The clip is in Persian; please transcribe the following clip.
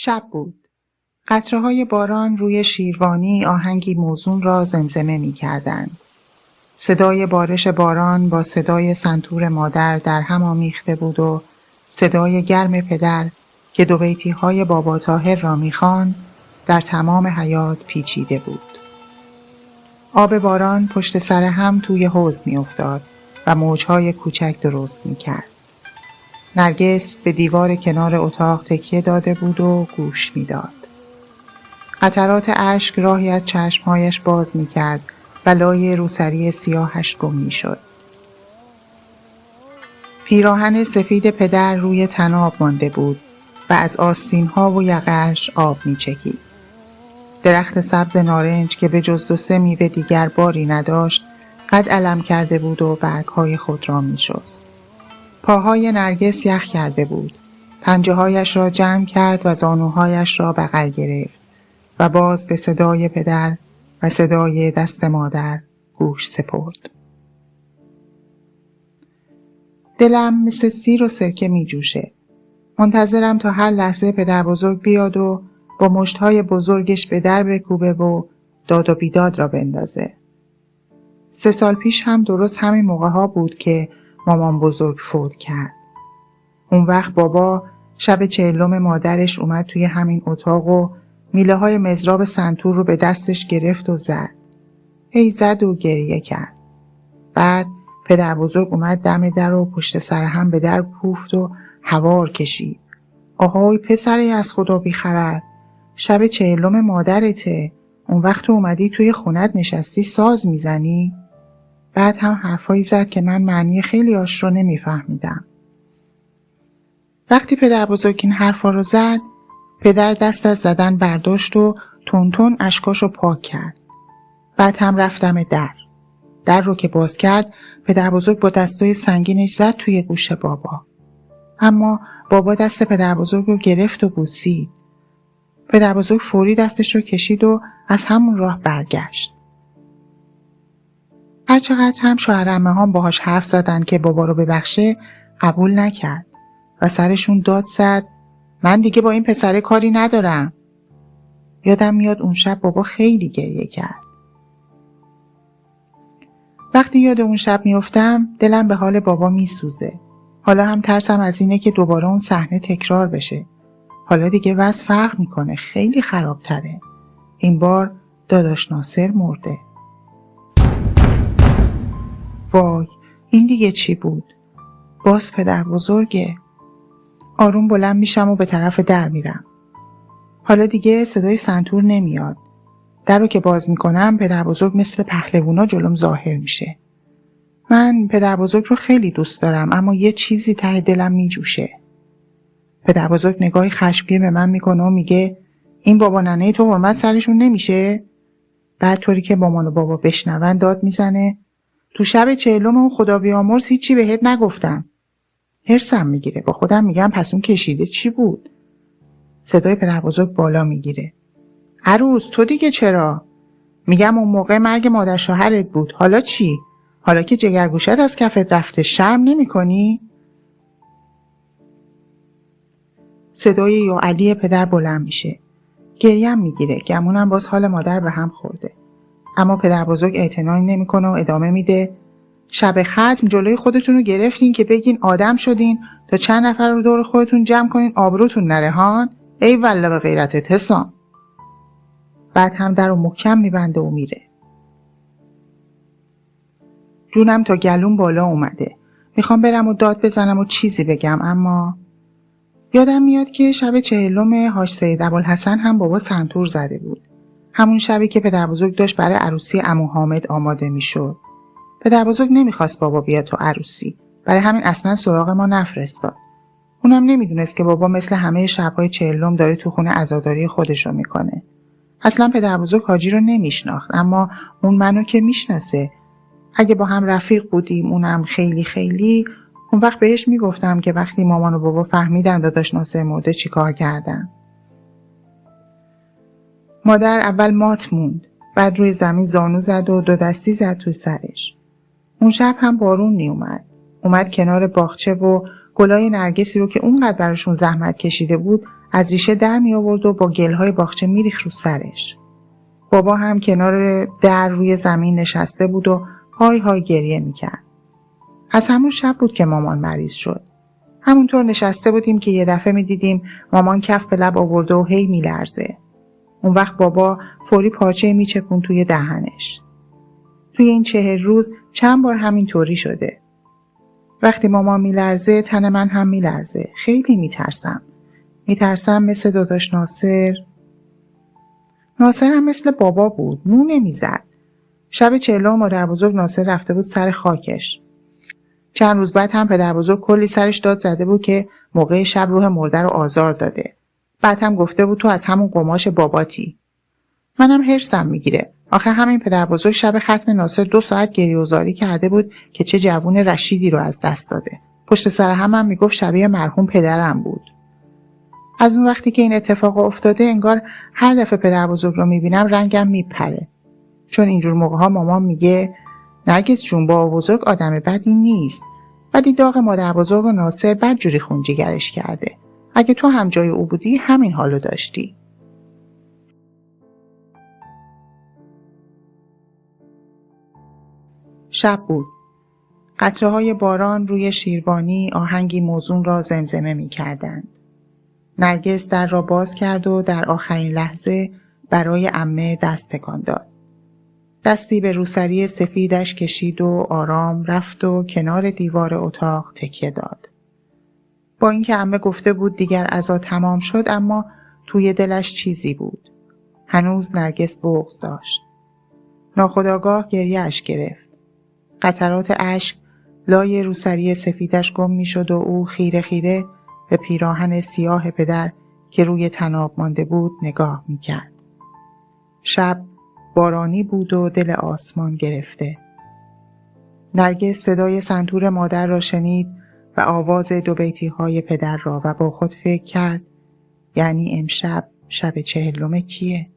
شب بود. قطره‌های باران روی شیروانی آهنگی موزون را زمزمه می‌کردند. صدای بارش باران با صدای سنتور مادر در هم آمیخته بود و صدای گرم پدر که دو بیتی‌های بابا طاهر را می‌خواند در تمام حیاط پیچیده بود. آب باران پشت سر هم توی حوض می‌افتاد و موج‌های کوچک درست می‌کرد. نرگس به دیوار کنار اتاق تکیه داده بود و گوش می‌داد. قطرات اشک راهی از چشمهایش باز می‌کرد و لای روسری سیاهش گم می‌شد. پیراهن سفید پدر روی طناب مانده بود و از آستین‌ها و یقه‌اش آب می‌چکید. درخت سبز نارنج که به جز 2-3 میوه دیگر باری نداشت، قد علم کرده بود و برگ‌های خود را می‌شست. پاهای نرگس یخ کرده بود. پنجه‌هایش را جمع کرد و زانوهایش را بغل گرفت و باز به صدای پدر و صدای دست مادر گوش سپرد. دلم مثل سیر و سرکه می جوشه. منتظرم تا هر لحظه پدر بزرگ بیاد و با مشتهای بزرگش به در بکوبه و داد و بیداد را بندازه. 3 سال پیش هم درست همین موقع ها بود که مامان بزرگ فوت کرد. اون وقت بابا شب 40 مادرش اومد توی همین اتاق و میله های مضراب سنتور رو به دستش گرفت و زد. هی زد و گریه کرد. بعد پدر بزرگ اومد دم در و پشت سر هم به در کوفت و هوار کشید. آهای پسری از خدا بی خبر، شب 40 مادرته، اون وقت اومدی توی خونت نشستی ساز میزنی؟ بعد هم حرفایی زد که من معنی خیلی هاش رو نمیفهمیدم. وقتی پدر بزرگ این حرفا رو زد، پدر دست از زدن برداشت و تون اشکاشو پاک کرد. بعد هم رفتم در رو که باز کرد، پدر بزرگ با دستای سنگینش زد توی گوش بابا. اما بابا دست پدر بزرگ رو گرفت و بوسید. پدر بزرگ فوری دستش رو کشید و از همون راه برگشت. هرچقدر هم شوهر عمه‌هام باهاش حرف زدن که بابا رو ببخشه، قبول نکرد و سرشون داد زد من دیگه با این پسره کاری ندارم. یادم میاد اون شب بابا خیلی گریه کرد. وقتی یاد اون شب میافتم دلم به حال بابا میسوزه. حالا هم ترسم از اینه که دوباره اون صحنه تکرار بشه. حالا دیگه وضع فرق میکنه، خیلی خرابتره. این بار داداش ناصر مرده. وای، این دیگه چی بود؟ باز پدر بزرگه. آروم بلند میشم و به طرف در میرم. حالا دیگه صدای سنتور نمیاد. در رو که باز میکنم پدر بزرگ مثل پهلوونا جلوم ظاهر میشه. من پدر بزرگ رو خیلی دوست دارم اما یه چیزی ته دلم میجوشه. پدر بزرگ نگاهی خشمگین به من میکنه و میگه این بابا ننه تو حرمت سرشون نمیشه؟ بعد طوری که مامان و بابا بشنون داد میزنه تو شب 40 اون خدا بیامرز هیچی بهت نگفتم. هرسم میگیره، با خودم میگم پس اون کشیده چی بود؟ صدای پدر بزرگ بالا میگیره عروس تو دیگه چرا؟ میگم اون موقع مرگ مادر شوهرت بود، حالا چی؟ حالا که جگرگوشت از کفت رفته شرم نمی کنی؟ صدای یا علی پدر بلند میشه. گریم میگیره، گمونم باز حال مادر به هم خورده. اما پدر بزرگ اعتنایی نمیکنه و ادامه میده شب ختم جلوی خودتون رو گرفتین که بگین آدم شدین تا چند نفر رو دور خودتون جمع کنین آبروتون نره هان؟ ای والله به غیرتت حسام. بعد هم در رو محکم میبنده و میره. جونم تا گلوم بالا اومده. میخوام برم و داد بزنم و چیزی بگم اما یادم میاد که شب 40 حاج سید ابوالحسن هم بابا سنتور زده بود. همون شبی که پدر بزرگ داشت برای عروسی عمو حامد آماده میشد. پدر بزرگ نمیخواست بابا بیاد تو عروسی. برای همین اصلا سراغ ما نفرستاد. اونم نمیدونست که بابا مثل همه شب‌های 40 داره تو خونه عزاداری خودشو میکنه. اصلا پدر بزرگ حاجی رو نمیشناخت اما اون منو که میشناسه. اگه با هم رفیق بودیم اونم خیلی اون وقت بهش میگفتم که وقتی مامان و بابا فهمیدن داداش ناصر مرده چی کار کردن. مادر اول مات موند، بعد روی زمین زانو زد و 2 دستی زد توی سرش. اون شب هم بارون اومد کنار باغچه و گلای نرگسی رو که اونقدر براشون زحمت کشیده بود از ریشه در می آورد و با گلهای باغچه می ریخت رو سرش. بابا هم کنار در روی زمین نشسته بود و های های گریه می کرد. از همون شب بود که مامان مریض شد. همونطور نشسته بودیم که یه دفعه می دیدیم مامان کف به لب آورده و هی می لرزه. اون وقت بابا فوری پارچه می چپون توی دهنش. توی این 40 روز چند بار همین طوری شده. وقتی مامان می لرزه تن من هم می لرزه. خیلی می ترسم. می ترسم مثل داداش ناصر. ناصر هم مثل بابا بود. مو نمی زد. شب 40 مادر بزرگ ناصر رفته بود سر خاکش. چند روز بعد هم پدر بزرگ کلی سرش داد زده بود که موقع شب روح مرده رو آزار داده. بعد هم گفته بود تو از همون قماش باباتی. منم هرسم میگیره. آخه همین پدر بزرگ شب ختم ناصر 2 ساعت گریه‌وزاری کرده بود که چه جوون رشیدی رو از دست داده. پشت سر هم میگفت شبیه مرحوم پدرم بود. از اون وقتی که این اتفاق افتاده انگار هر دفعه پدر بزرگ رو میبینم رنگم میپره. چون اینجور موقع‌ها مامان میگه نرگس جون بابا بزرگ آدم بدی نیست. ولی داغ مادر بزرگ و ناصر بدجوری خونجیگرش کرده. اگه تو هم جای او بودی همین حالو داشتی. شب بود. قطره‌های باران روی شیروانی آهنگی موزون را زمزمه می‌کردند. نرگس در را باز کرد و در آخرین لحظه برای عمه دست تکان داد. دستی به روسری سفیدش کشید و آرام رفت و کنار دیوار اتاق تکیه داد. با اینکه عمه گفته بود دیگر عزا تمام شد اما توی دلش چیزی بود. هنوز نرگس بغض داشت. ناخودآگاه گریه‌اش گرفت. قطرات اشک لای روسری سفیدش گم می شد و او خیره خیره به پیراهن سیاه پدر که روی طناب مانده بود نگاه می کرد. شب بارانی بود و دل آسمان گرفته. نرگس صدای سنتور مادر را شنید و آواز 2 بیتی های پدر را و با خود فکر کرد یعنی امشب شب 40 کیه؟